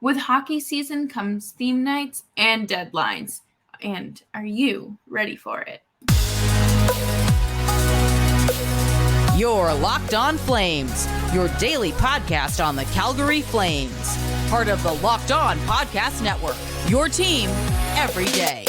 With hockey season comes theme nights and deadlines. And are you ready for it? You're Locked On Flames, your daily podcast on the Calgary Flames. Part of the Locked On Podcast Network, your team every day.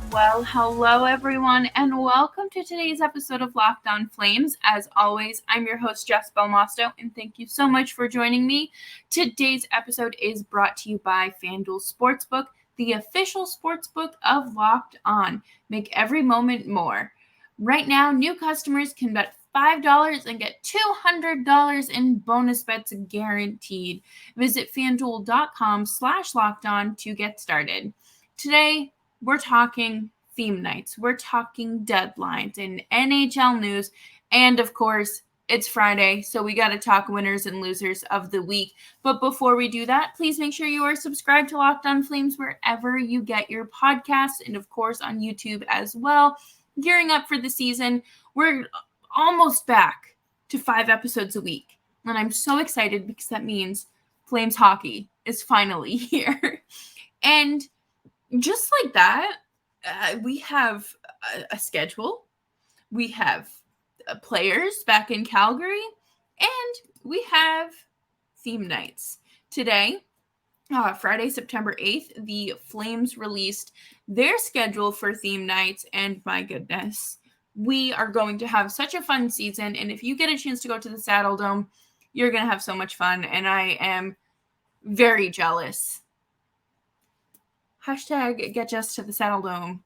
Well, hello everyone, and welcome to today's episode of Locked On Flames. As always, I'm your host, Jess, and thank you so much for joining me. Today's episode is brought to you by FanDuel Sportsbook, the official sportsbook of Locked On. Make every moment more. Right now, new customers can bet $5 and get $200 in bonus bets guaranteed. Visit FanDuel.com/lockedon to get started. Today, we're talking theme nights. We're talking deadlines and NHL news. And of course, it's Friday, so we got to talk winners and losers of the week. But before we do that, please make sure you are subscribed to Locked On Flames wherever you get your podcasts, and of course on YouTube as well. Gearing up for the season, we're almost back to 5 episodes a week. And I'm so excited because that means Flames hockey is finally here. And just like that, we have a schedule. We have players back in Calgary, and we have theme nights. Today, Friday, September 8th, the Flames released their schedule for theme nights, and my goodness, we are going to have such a fun season. And if you get a chance to go to the Saddle Dome, you're going to have so much fun, and I am very jealous. Hashtag get Jess to the Saddle Dome.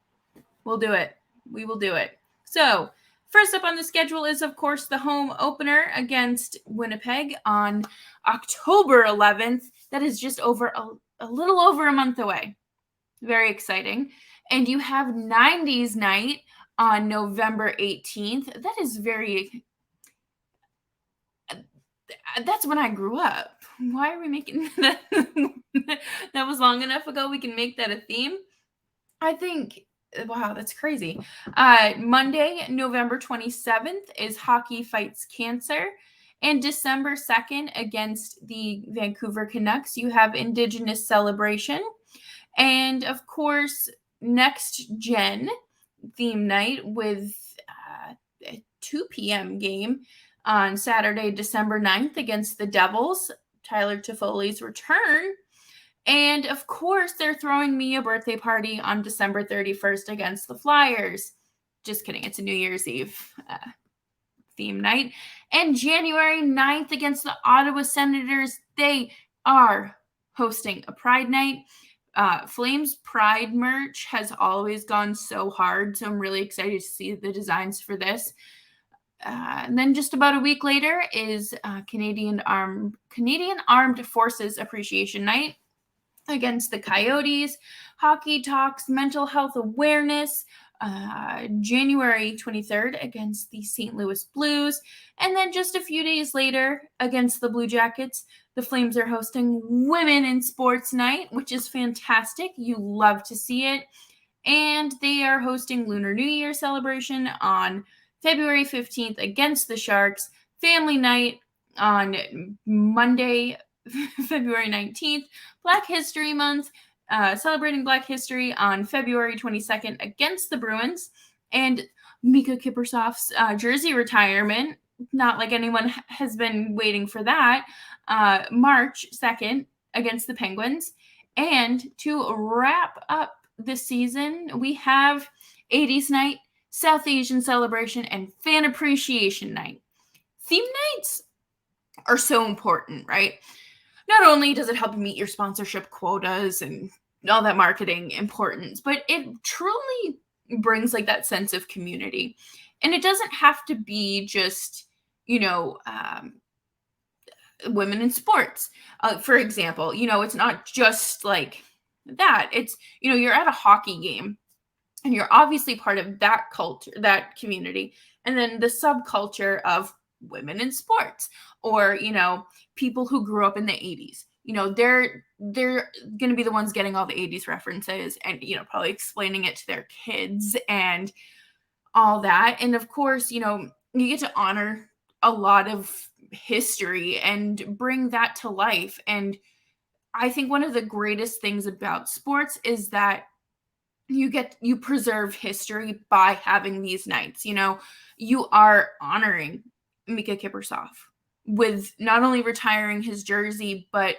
We'll do it. We will do it. So, first up on the schedule is, of course, the home opener against Winnipeg on October 11th. That is just over a little over a month away. Very exciting. And you have 90s night on November 18th. That is that's when I grew up. Why are we making that? That was long enough ago. We can make that a theme. I think, wow, that's crazy. Monday, November 27th is Hockey Fights Cancer. And December 2nd against the Vancouver Canucks, you have Indigenous Celebration. And of course, Next Gen theme night with a 2 p.m. game on Saturday, December 9th against the Devils, Tyler Toffoli's return. And of course, they're throwing me a birthday party on December 31st against the Flyers. Just kidding. It's a New Year's Eve theme night. And January 9th against the Ottawa Senators, they are hosting a Pride Night. Flames Pride merch has always gone so hard, so I'm really excited to see the designs for this. And then just about a week later is Canadian Armed Forces Appreciation Night against the Coyotes. Hockey talks, mental health awareness, January 23rd against the St. Louis Blues. And then just a few days later against the Blue Jackets, the Flames are hosting Women in Sports Night, which is fantastic. You love to see it. And they are hosting Lunar New Year celebration on February 15th against the Sharks. Family night on Monday, February 19th. Black History Month, celebrating Black History on February 22nd against the Bruins. And Mika Kiprusoff's jersey retirement, not like anyone has been waiting for that, March 2nd against the Penguins. And to wrap up the season, we have 80s Night, South Asian Celebration, and Fan Appreciation Night. Theme nights are so important, right? Not only does it help you meet your sponsorship quotas and all that marketing importance, but it truly brings like that sense of community. And it doesn't have to be just, women in sports. For example, it's not just like that. It's, you're at a hockey game and you're obviously part of that culture, that community. And then the subculture of women in sports, or, people who grew up in the 80s. They're going to be the ones getting all the 80s references and, probably explaining it to their kids and all that. And of course, you get to honor a lot of history and bring that to life. And I think one of the greatest things about sports is that you preserve history by having these nights. You are honoring Mika Kiprusoff with not only retiring his jersey, but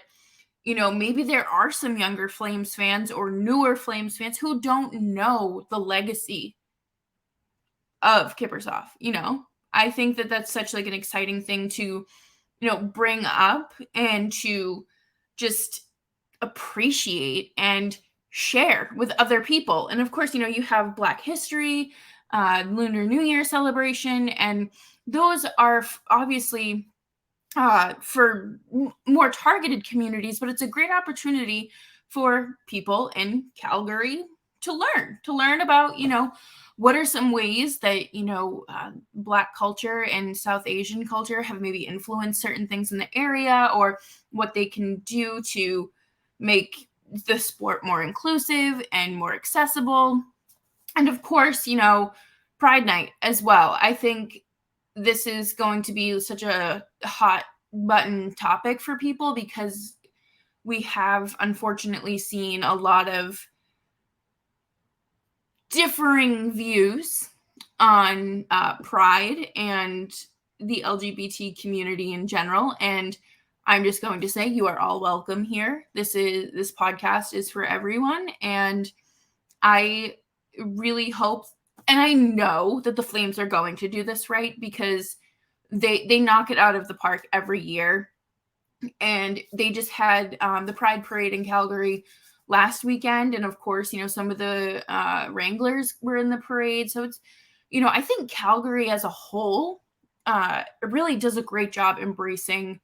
maybe there are some younger Flames fans or newer Flames fans who don't know the legacy of Kiprusoff. I think that that's such like an exciting thing to bring up and to just appreciate and share with other people. And of course, you have Black History, Lunar New Year celebration, and those are obviously for more targeted communities, but it's a great opportunity for people in Calgary to learn about, what are some ways that, Black culture and South Asian culture have maybe influenced certain things in the area, or what they can do to make the sport more inclusive and more accessible. And of course, Pride Night as well. I think this is going to be such a hot button topic for people because we have unfortunately seen a lot of differing views on pride and the LGBT community in general. And I'm just going to say you are all welcome here. This podcast is for everyone. And I really hope, and I know that the Flames are going to do this right, because they knock it out of the park every year. And they just had the Pride Parade in Calgary last weekend. And of course, some of the Wranglers were in the parade. So it's, I think Calgary as a whole really does a great job embracing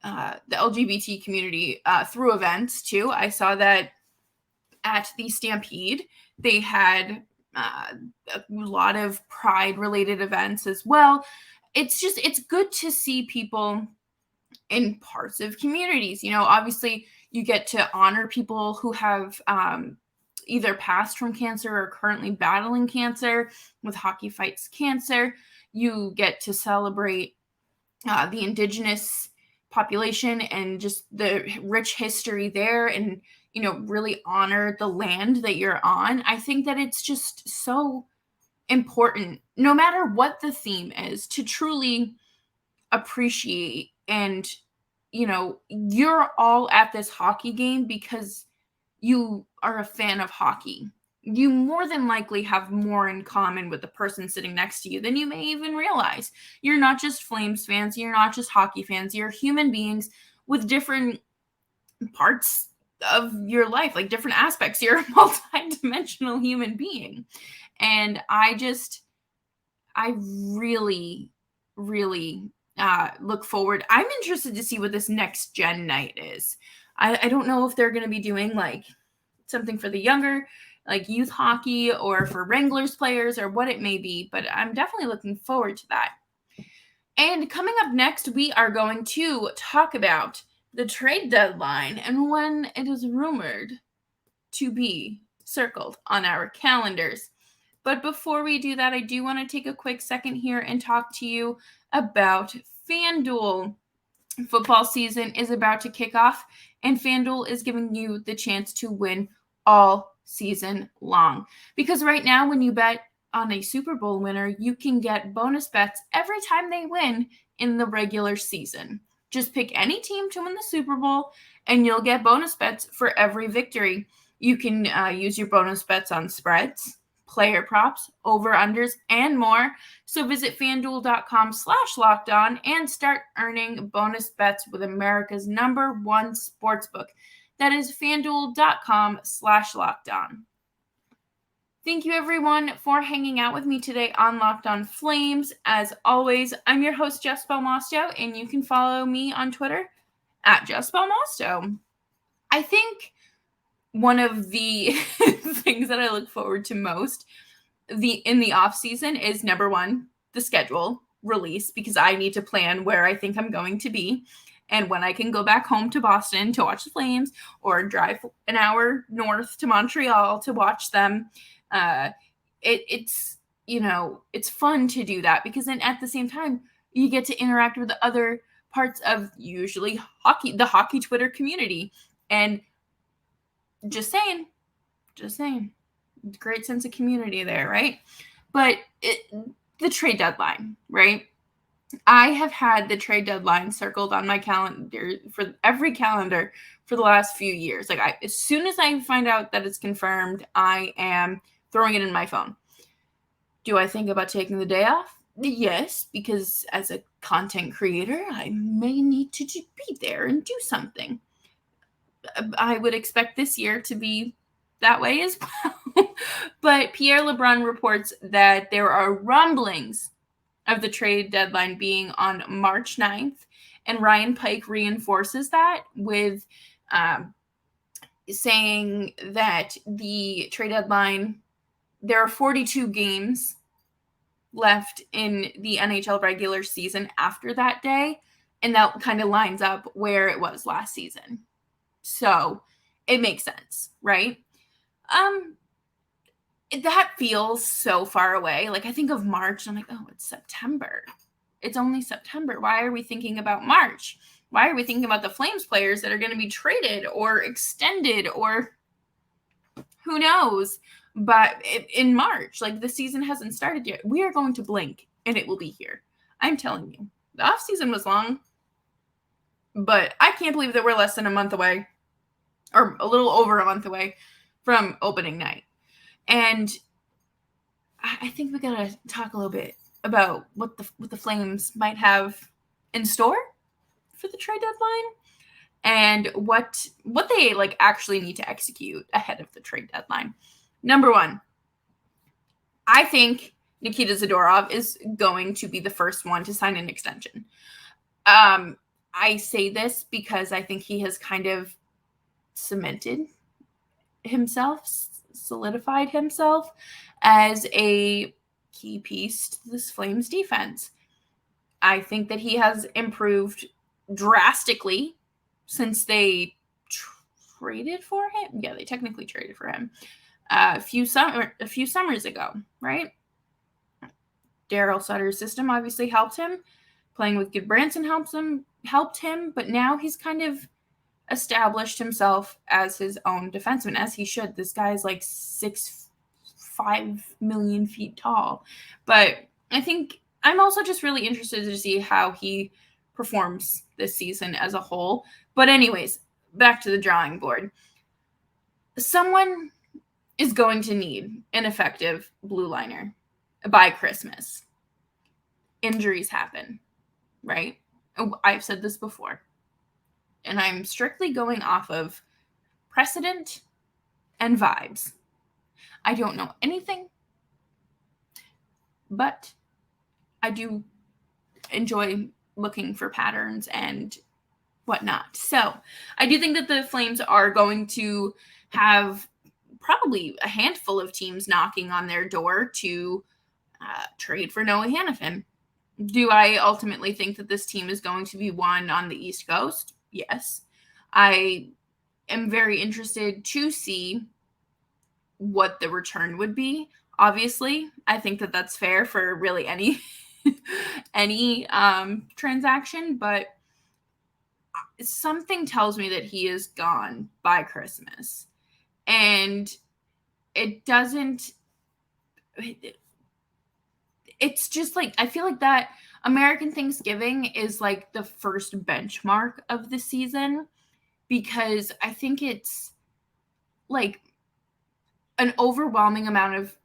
the LGBT community through events too. I saw that at the Stampede, they had a lot of Pride related events as well. It's good to see people in parts of communities. Obviously you get to honor people who have either passed from cancer or currently battling cancer with Hockey Fights Cancer. You get to celebrate the Indigenous population and just the rich history there, and really honor the land that you're on. I think that it's just so important, no matter what the theme is, to truly appreciate. And you're all at this hockey game because you are a fan of hockey. You more than likely have more in common with the person sitting next to you than you may even realize. You're not just Flames fans, you're not just hockey fans, you're human beings with different parts of your life, like different aspects. You're a multi-dimensional human being. And I really, really look forward. I'm interested to see what this next gen night is. I don't know if they're going to be doing like something for the younger, like youth hockey, or for Wranglers players, or what it may be, but I'm definitely looking forward to that. And coming up next, we are going to talk about the trade deadline and when it is rumored to be circled on our calendars. But before we do that, I do want to take a quick second here and talk to you about FanDuel. Football season is about to kick off, and FanDuel is giving you the chance to win all season long. Because right now, when you bet on a Super Bowl winner, you can get bonus bets every time they win in the regular season. Just pick any team to win the Super Bowl, and you'll get bonus bets for every victory. You can use your bonus bets on spreads, player props, over-unders, and more. So visit FanDuel.com/lockedon and start earning bonus bets with America's #1 sportsbook. That is FanDuel.com/lockedon. Thank you, everyone, for hanging out with me today on Locked On Flames. As always, I'm your host, Jess Belmosto, and you can follow me on Twitter at Jess Belmosto. I think one of the things that I look forward to most in the off season is #1, the schedule release, because I need to plan where I think I'm going to be and when I can go back home to Boston to watch the Flames, or drive an hour north to Montreal to watch them. It's fun to do that, because then at the same time, You get to interact with other parts of usually the hockey Twitter community. And just saying, great sense of community there, right? But the trade deadline, right? I have had the trade deadline circled on my calendar for every calendar for the last few years. Like as soon as I find out that it's confirmed, I am throwing it in my phone. Do I think about taking the day off? Yes, because as a content creator, I may need to be there and do something. I would expect this year to be that way as well. But Pierre LeBrun reports that there are rumblings of the trade deadline being on March 9th. And Ryan Pike reinforces that with saying that the trade deadline, there are 42 games left in the NHL regular season after that day. And that kind of lines up where it was last season. So it makes sense, right? That feels so far away. Like I think of March and I'm like, oh, it's September. It's only September. Why are we thinking about March? Why are we thinking about the Flames players that are going to be traded or extended or who knows? But in March, like the season hasn't started yet. We are going to blink and it will be here. I'm telling you. The offseason was long, but I can't believe that we're less than a month away or a little over a month away from opening night. And I think we got to talk a little bit about what the Flames might have in store for the trade deadline and what they like actually need to execute ahead of the trade deadline. Number one, I think Nikita Zadorov is going to be the first one to sign an extension. I say this because I think he has kind of cemented himself, solidified himself as a key piece to this Flames defense. I think that he has improved drastically since they traded for him. Yeah, they technically traded for him a few summers ago, right? Daryl Sutter's system obviously helped him. Playing with Goodbranson helped him, but now he's kind of established himself as his own defenseman, as he should. This guy's like 6'5" million feet tall. But I think I'm also just really interested to see how he performs this season as a whole. But anyways, back to the drawing board. Someone is going to need an effective blue liner by Christmas. Injuries happen, right? I've said this before. And I'm strictly going off of precedent and vibes. I don't know anything, but I do enjoy looking for patterns and whatnot. So I do think that the Flames are going to have probably a handful of teams knocking on their door to trade for Noah Hanifin. Do I ultimately think that this team is going to be one on the East Coast? Yes. I am very interested to see what the return would be. Obviously, I think that that's fair for really any transaction, but something tells me that he is gone by Christmas. And it's just like, I feel like that American Thanksgiving is like the first benchmark of the season, because I think it's like an overwhelming amount of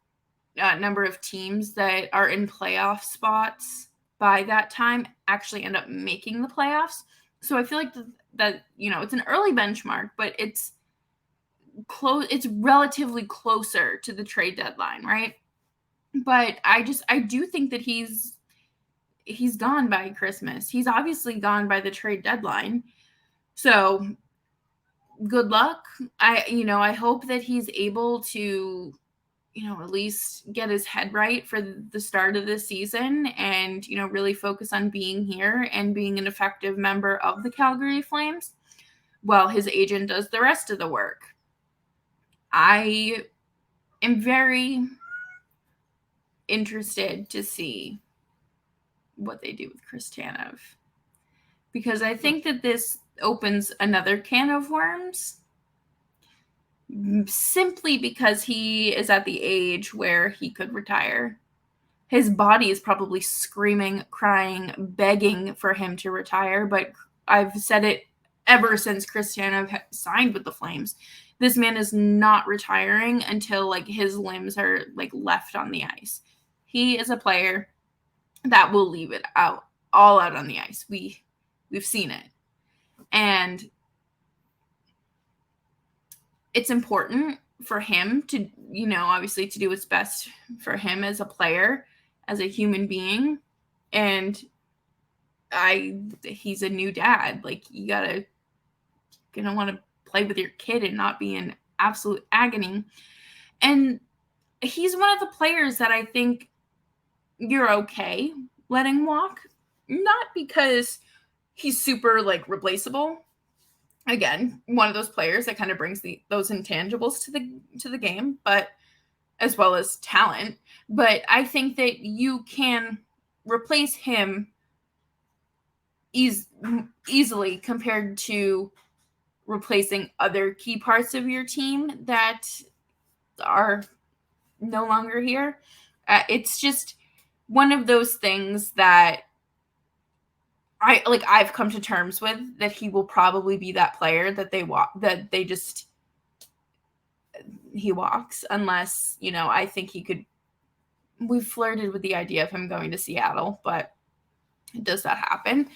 number of teams that are in playoff spots by that time actually end up making the playoffs. So I feel like that it's an early benchmark, but it's close. It's relatively closer to the trade deadline, right? But I do think that he's gone by Christmas. He's obviously gone by the trade deadline. So good luck. I hope that he's able to, at least get his head right for the start of the season and, really focus on being here and being an effective member of the Calgary Flames while his agent does the rest of the work. I am very interested to see what they do with Chris Tanev. Because I think that this opens another can of worms, simply because he is at the age where he could retire. His body is probably screaming, crying, begging for him to retire, but I've said it ever since Chris Tanev signed with the Flames. This man is not retiring until like his limbs are like left on the ice. He is a player that will leave it all out on the ice. We've seen it. And it's important for him to, obviously to do what's best for him as a player, as a human being. And he's a new dad. Like, gonna want to play with your kid and not be in absolute agony. And he's one of the players that I think you're okay letting walk, not because he's super like replaceable. Again, one of those players that kind of brings those intangibles to the game, but as well as talent. But I think that you can replace him easily compared to replacing other key parts of your team that are no longer here. It's just one of those things that I've come to terms with, that he will probably be that player that he walks, unless, I think he could. We've flirted with the idea of him going to Seattle, but does that happen?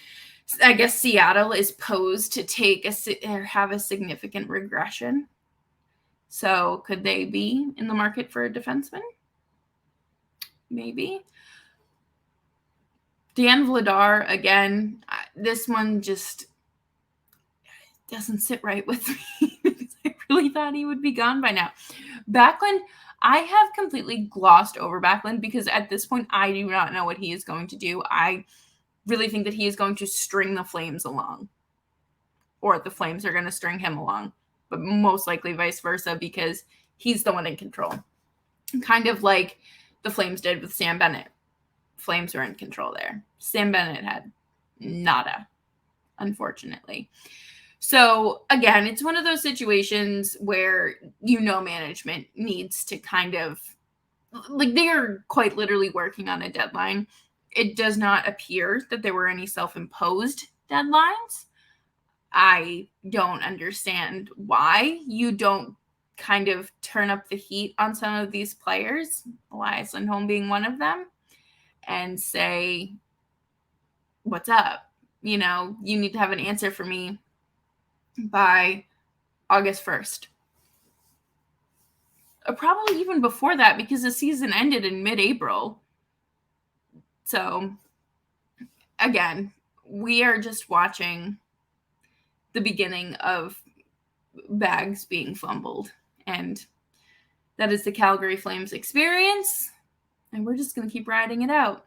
I guess Seattle is posed to have a significant regression. So could they be in the market for a defenseman? Maybe. Dan Vladar, again, this one just doesn't sit right with me because I really thought he would be gone by now. Backlund, I have completely glossed over Backlund because at this point, I do not know what he is going to do. I really think that he is going to string the Flames along, or the Flames are going to string him along, but most likely vice versa because he's the one in control. Kind of like the Flames did with Sam Bennett. Flames were in control there. Sam Bennett had nada, unfortunately. So again, it's one of those situations where management needs to kind of, like, they are quite literally working on a deadline. It does not appear that there were any self-imposed deadlines. I don't understand why you don't kind of turn up the heat on some of these players, Elias Lindholm being one of them, and say, what's up? You need to have an answer for me by August 1st. Probably even before that, because the season ended in mid-April. So, again, we are just watching the beginning of bags being fumbled. And that is the Calgary Flames experience. And we're just going to keep riding it out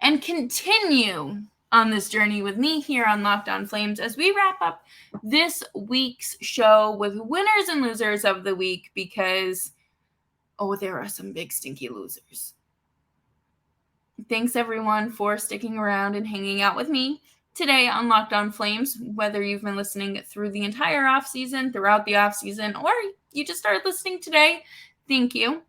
and continue on this journey with me here on Locked On Flames as we wrap up this week's show with winners and losers of the week, because, there are some big stinky losers. Thanks everyone for sticking around and hanging out with me today on Locked On Flames, whether you've been listening through the entire offseason, throughout the offseason, or you just started listening today. Thank you.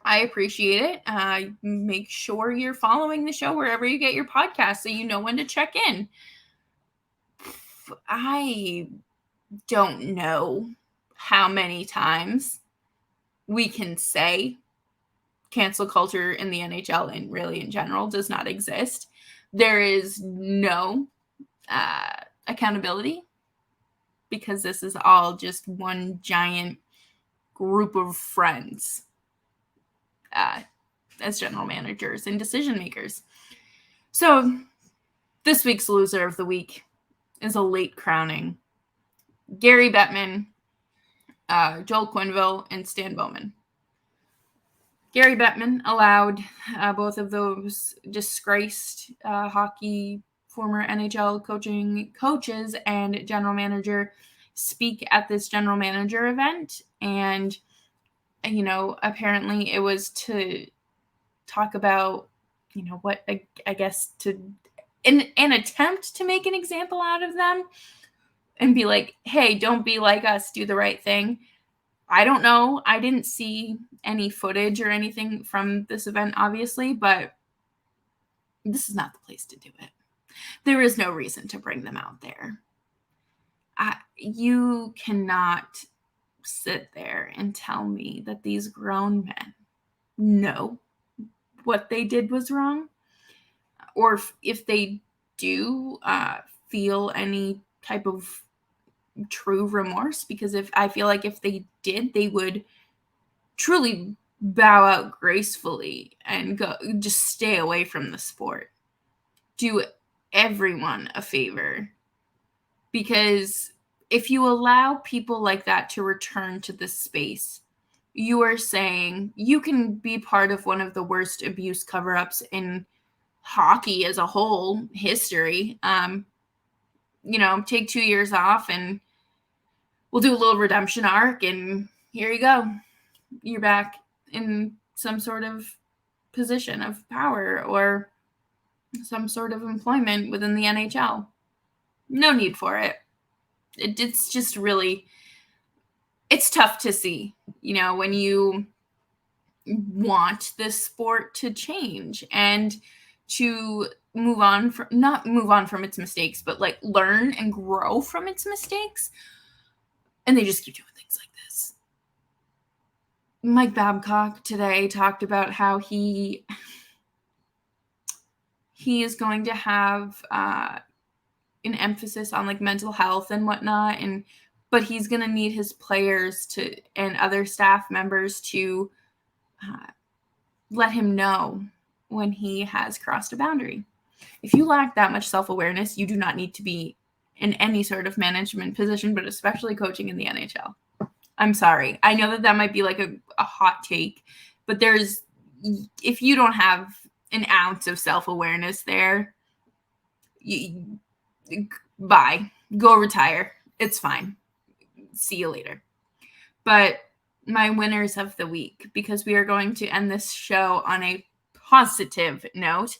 I appreciate it. Make sure you're following the show wherever you get your podcast so you know when to check in. I don't know how many times we can say cancel culture in the NHL and really in general does not exist. There is no accountability because this is all just one giant group of friends as general managers and decision makers. So this week's loser of the week is a late crowning. Gary Bettman, Joel Quenneville, and Stan Bowman. Gary Bettman allowed both of those disgraced hockey former NHL coaches and general manager speak at this general manager event. And, apparently it was to talk about what I guess to an attempt to make an example out of them and be like, hey, don't be like us, do the right thing. I don't know. I didn't see any footage or anything from this event, obviously, but this is not the place to do it. There is no reason to bring them out there. You cannot sit there and tell me that these grown men know what they did was wrong, or if they do feel any type of true remorse, because I feel like if they did, they would truly bow out gracefully and just stay away from the sport. Do everyone a favor, because if you allow people like that to return to this space, you are saying you can be part of one of the worst abuse cover-ups in hockey as a whole history. Take 2 years off and we'll do a little redemption arc, and here you go. You're back in some sort of position of power or some sort of employment within the NHL. No need for it. It's just really, it's tough to see, when you want this sport to change and to not move on from its mistakes, but like learn and grow from its mistakes. And they just keep doing things like this. Mike Babcock today talked about how he is going to have an emphasis on like mental health and whatnot, but he's going to need his players and other staff members to let him know when he has crossed a boundary. If you lack that much self-awareness, you do not need to be in any sort of management position, but especially coaching in the NHL. I'm sorry. I know that might be like a hot take, but if you don't have an ounce of self-awareness there, bye. Go retire. It's fine. See you later. But my winners of the week, because we are going to end this show on a positive note,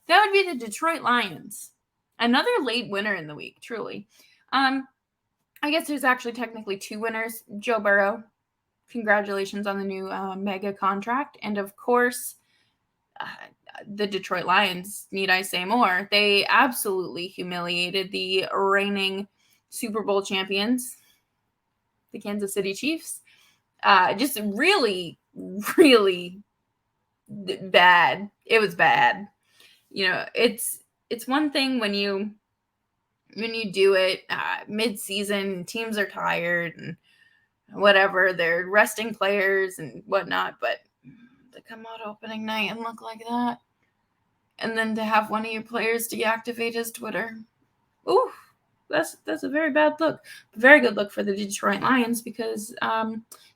that would be the Detroit Lions. Another late winner in the week, truly. I guess there's actually technically 2 winners. Joe Burrow, congratulations on the new mega contract. And of course, the Detroit Lions, need I say more? They absolutely humiliated the reigning Super Bowl champions, the Kansas City Chiefs. Just really, really bad. It was bad. It's one thing when you do it mid-season, teams are tired and whatever, they're resting players and whatnot, but to come out opening night and look like that, and then to have one of your players deactivate his Twitter, ooh, that's a very bad look. Very good look for the Detroit Lions, because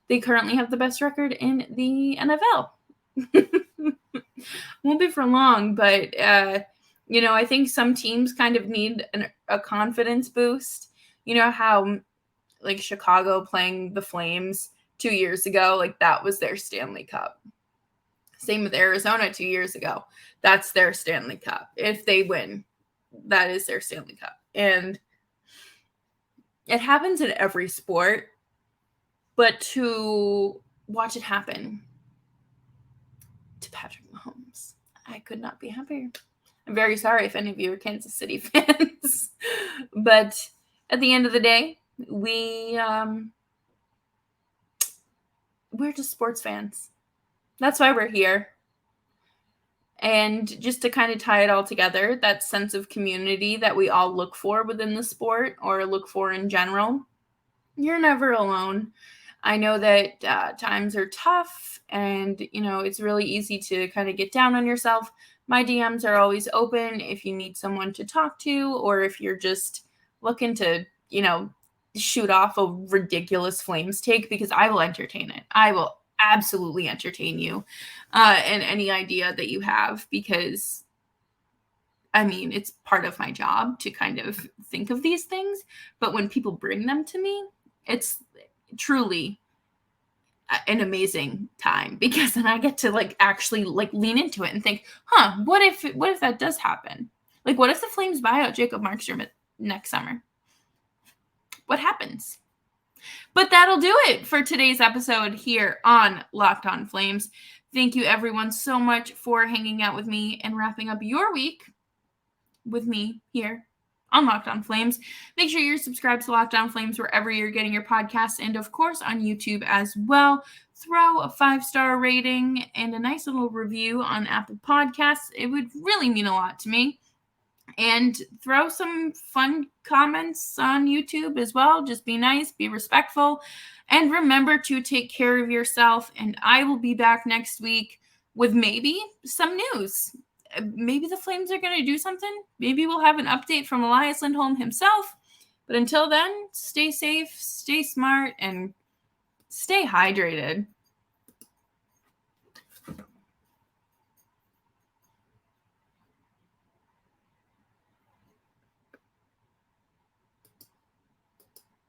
they currently have the best record in the NFL. Won't be for long, but I think some teams kind of need a confidence boost. You know how like Chicago playing the Flames 2 years ago, like that was their Stanley Cup. Same with Arizona 2 years ago. That's their Stanley Cup. If they win, that is their Stanley Cup. And it happens in every sport, but to watch it happen to Patrick Mahomes, I could not be happier. I'm very sorry if any of you are Kansas City fans, but at the end of the day, we're just sports fans. That's why we're here. And just to kind of tie it all together, that sense of community that we all look for within the sport or look for in general, you're never alone. I know that times are tough and, it's really easy to kind of get down on yourself. My DMs are always open if you need someone to talk to, or if you're just looking to, shoot off a ridiculous Flames take, because I will entertain it. I will absolutely entertain you and any idea that you have, because it's part of my job to kind of think of these things. But when people bring them to me, it's truly, an amazing time, because then I get to like actually like lean into it and think, what if that does happen? Like, what if the Flames buy out Jacob Markstrom next summer? What happens? But that'll do it for today's episode here on Locked On Flames. Thank you everyone so much for hanging out with me and wrapping up your week with me here on Locked On Flames. Make sure you're subscribed to Locked On Flames wherever you're getting your podcasts, and of course on YouTube as well. Throw a 5-star rating and a nice little review on Apple Podcasts. It would really mean a lot to me. And throw some fun comments on YouTube as well. Just be nice, be respectful, and remember to take care of yourself. And I will be back next week with maybe some news. Maybe the Flames are going to do something. Maybe we'll have an update from Elias Lindholm himself. But until then, stay safe, stay smart, and stay hydrated.